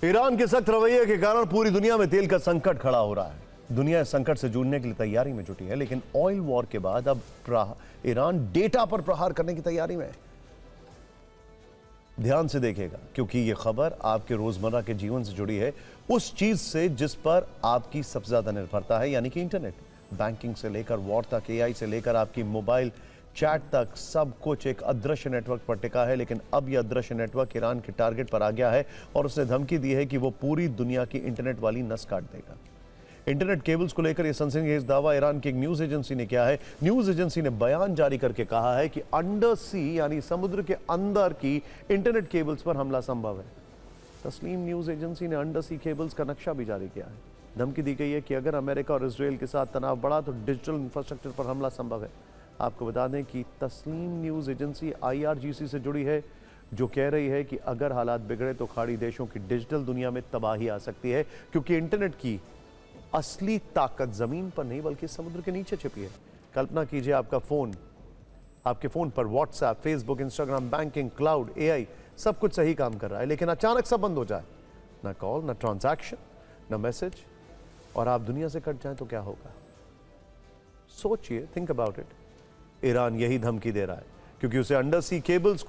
Iran के सख्त रवैये के कारण पूरी दुनिया में तेल का संकट खड़ा हो रहा है। दुनिया इस संकट से जूझने के लिए तैयारी में जुटी है, लेकिन ऑयल वॉर के बाद अब ईरान डेटा पर प्रहार करने की तैयारी में है। ध्यान से देखिएगा, क्योंकि यह खबर आपके रोजमर्रा के जीवन से जुड़ी है, उस चीज से जिस पर आपकी सबसे ज्यादा निर्भरता है, यानी कि इंटरनेट। बैंकिंग से लेकर वॉर तक, एआई से लेकर आपकी मोबाइल चैट तक, सब कुछ एक अदृश्य नेटवर्क पर टिका है। लेकिन अब यह अदृश्य नेटवर्क ईरान के टारगेट पर आ गया है और उसने धमकी दी है कि वो पूरी दुनिया की इंटरनेट वाली नस काट देगा। इंटरनेट केबल्स को लेकर यह सनसनीखेज दावा ईरान की एक न्यूज एजेंसी ने किया है। न्यूज एजेंसी ने बयान जारी करके कहा है कि अंडर सी यानी समुद्र के अंदर की इंटरनेट केबल्स पर हमला संभव है। तस्लीम न्यूज एजेंसी ने अंडर सी केबल्स का नक्शा भी जारी किया है। धमकी दी गई है कि अगर अमेरिका और इसराइल के साथ तनाव बढ़ा तो डिजिटल इंफ्रास्ट्रक्चर पर हमला संभव है। आपको बता दें कि तस्लीम न्यूज एजेंसी IRGC से जुड़ी है, जो कह रही है कि अगर हालात बिगड़े तो खाड़ी देशों की डिजिटल दुनिया में तबाही आ सकती है, क्योंकि इंटरनेट की असली ताकत जमीन पर नहीं बल्कि समुद्र के नीचे छिपी है। कल्पना कीजिए, आपके फोन पर WhatsApp, Facebook, Instagram, banking, cloud, AI सब कुछ सही काम कर रहा है, लेकिन अचानक सब बंद हो जाए, ना कॉल, ना ट्रांजैक्शन, ना मैसेज, और आप दुनिया से कट जाएं तो क्या होगा? सोचिए, थिंक अबाउट इट। ईरान यही धमकी दे रहा है क्योंकि उसे अंडर सी केबल्स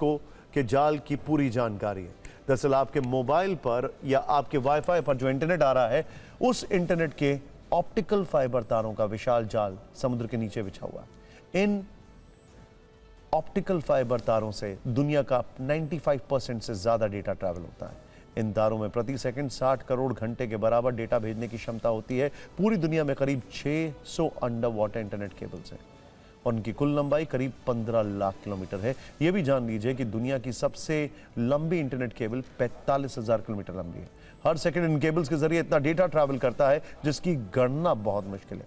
के जाल की पूरी जानकारी है। दरअसल आपके मोबाइल पर या आपके वाईफाई पर जो इंटरनेट आ रहा है, उस इंटरनेट के ऑप्टिकल फाइबर तारों का विशाल जाल समुद्र के नीचे बिछा हुआ है। इन ऑप्टिकल फाइबर तारों से दुनिया का 95% से ज्यादा डेटा ट्रैवल होता है। इन तारों में प्रति सेकंड 60 करोड़ घंटे के बराबर डेटा भेजने की क्षमता होती है। पूरी दुनिया में करीब 600 अंडर वाटर इंटरनेट केबल्स हैं और उनकी कुल लंबाई करीब 15 लाख किलोमीटर है। यह भी जान लीजिए कि दुनिया की सबसे लंबी इंटरनेट केबल 45,000 किलोमीटर लंबी है। हर सेकंड इन केबल्स के जरिए इतना डेटा ट्रैवल करता है जिसकी गणना बहुत मुश्किल है।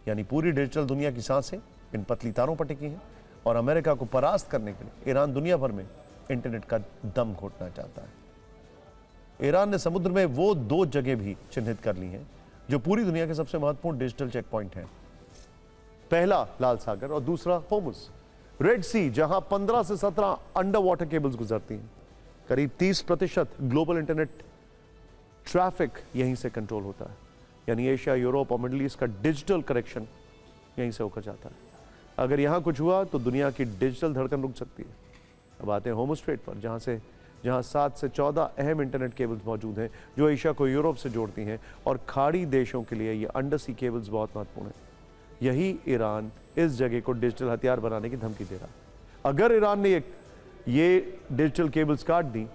यानी पूरी डिजिटल दुनिया की सांसें इन पतली तारों पर टिकी हैं और अमेरिका को परास्त करने के लिए ईरान दुनिया भर में इंटरनेट का दम घोटना चाहता है। ईरान ने समुद्र में वो 2 जगह भी चिन्हित कर ली हैं जो पूरी दुनिया के सबसे महत्वपूर्ण डिजिटल चेक पॉइंट हैं। पहला लाल सागर और दूसरा होर्मुज रेड सी, जहां 15 से 17 अंडर वाटर केबल्स गुजरती हैं। करीब 30% ग्लोबल इंटरनेट ट्रैफिक यहीं से कंट्रोल होता है। यानी एशिया, यूरोप और मिडिल ईस्ट का डिजिटल कनेक्शन यहीं से होकर जाता है। अगर यहां कुछ हुआ तो दुनिया की डिजिटल धड़कन रुक सकती है। अब आते हैं होर्मुज स्ट्रेट पर, जहां 7 से 14 अहम इंटरनेट केबल्स मौजूद हैं जो एशिया को यूरोप से जोड़ती हैं, और खाड़ी देशों के लिए ये अंडर सी केबल्स बहुत महत्वपूर्ण है। यही ईरान इस जगह को डिजिटल हथियार बनाने की धमकी दे रहा है। अगर ईरान ने ये डिजिटल केबल्स काट दी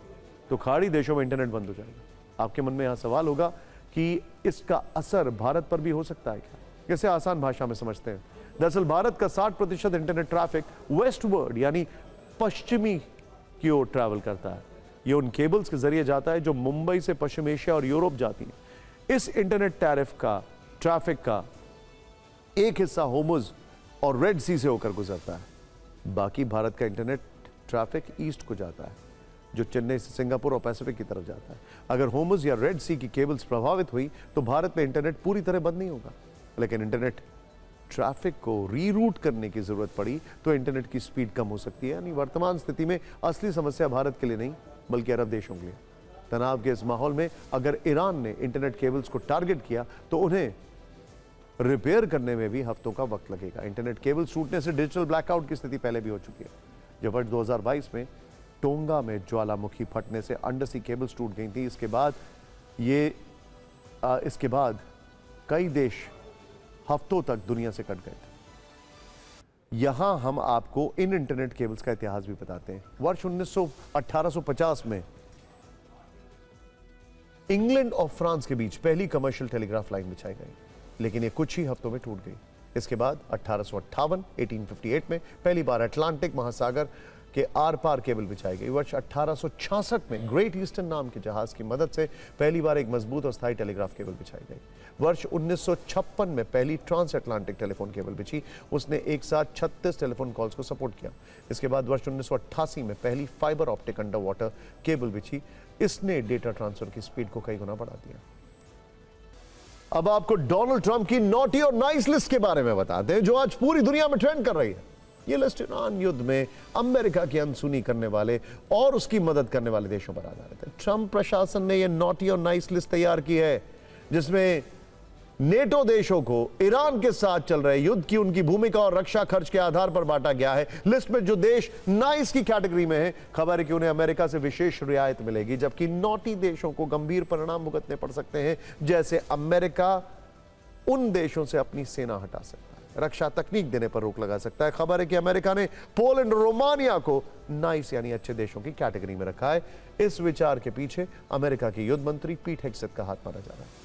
तो खाड़ी देशों में इंटरनेट बंद हो जाएगा। आपके मन में यहां सवाल होगा कि इसका असर भारत पर भी हो सकता है क्या? कैसे आसान भाषा में समझते हैं। दरअसल भारत का 60% इंटरनेट ट्रैफिक वेस्टवर्ड यानी पश्चिमी की ओर ट्रैवल करता है। ये उन केबल्स के जरिए जाता है जो मुंबई से पश्चिम एशिया और यूरोप जाती है। इस इंटरनेट ट्रैफिक का एक हिस्सा होर्मुज और रेड सी से होकर गुजरता है। बाकी भारत का इंटरनेट ट्रैफिक ईस्ट को जाता है, जो चेन्नई से सिंगापुर और पैसिफिक की तरफ जाता है। अगर होर्मुज या रेड सी की केबल्स प्रभावित हुई तो भारत में इंटरनेट पूरी तरह बंद नहीं होगा, लेकिन इंटरनेट ट्रैफिक को रीरूट करने की जरूरत पड़ी तो इंटरनेट की स्पीड कम हो सकती है। यानी वर्तमान स्थिति में असली समस्या भारत के लिए नहीं बल्कि अरब देशों के लिए। तनाव के इस माहौल में अगर ईरान ने इंटरनेट केबल्स को टारगेट किया तो उन्हें रिपेयर करने में भी हफ्तों का वक्त लगेगा। इंटरनेट केबल्स टूटने से डिजिटल ब्लैकआउट की स्थिति पहले भी हो चुकी है। जब वर्ष 2022 में टोंगा में ज्वालामुखी फटने से अंडर सी केबल्स टूट गई थी, इसके बाद कई देश हफ्तों तक दुनिया से कट गए थे। यहां हम आपको इन इंटरनेट केबल्स का इतिहास भी बताते हैं। वर्ष 1850 में इंग्लैंड और फ्रांस के बीच पहली कमर्शियल टेलीग्राफ लाइन बिछाई गई, लेकिन ये कुछ ही हफ्तों में टूट गई। इसके बाद 1858 में पहली बार अटलांटिक महासागर के आर पार केबल बिछाई गई। वर्ष 1866 में ग्रेट ईस्टर्न नाम के जहाज की मदद से पहली बार एक मजबूत और स्थायी टेलीग्राफ केबल बिछाई गई। वर्ष 1956 में पहली ट्रांस अटलांटिक टेलीफोन केबल बिछी। उसने एक साथ 36 टेलीफोन कॉल्स को सपोर्ट किया। इसके बाद वर्ष 1988 में पहली fibre optic under water cable बिछी। इसने डेटा ट्रांसफर की स्पीड को कई गुना बढ़ा दिया। अब आपको डोनाल्ड ट्रंप की नॉटी और नाइस लिस्ट के बारे में बताते हैं, जो आज पूरी दुनिया में ट्रेंड कर रही है। ये लिस्ट ईरान युद्ध में अमेरिका की अनसुनी करने वाले और उसकी मदद करने वाले देशों पर आधारित है। ट्रंप प्रशासन ने यह नॉटी और नाइस लिस्ट तैयार की है, जिसमें नेटो देशों को ईरान के साथ चल रहे युद्ध की उनकी भूमिका और रक्षा खर्च के आधार पर बांटा गया है। लिस्ट में जो देश नाइस की कैटेगरी में है, खबर है कि उन्हें अमेरिका से विशेष रियायत मिलेगी, जबकि नॉटी देशों को गंभीर परिणाम भुगतने पड़ सकते हैं, जैसे अमेरिका उन देशों से अपनी सेना हटा सकता है, रक्षा तकनीक देने पर रोक लगा सकता है। खबर है कि अमेरिका ने पोलैंड और रोमानिया को नाइस यानी अच्छे देशों की कैटेगरी में रखा है। इस विचार के पीछे अमेरिका के युद्ध मंत्री पीट हेग्सेथ का हाथ माना जा रहा है।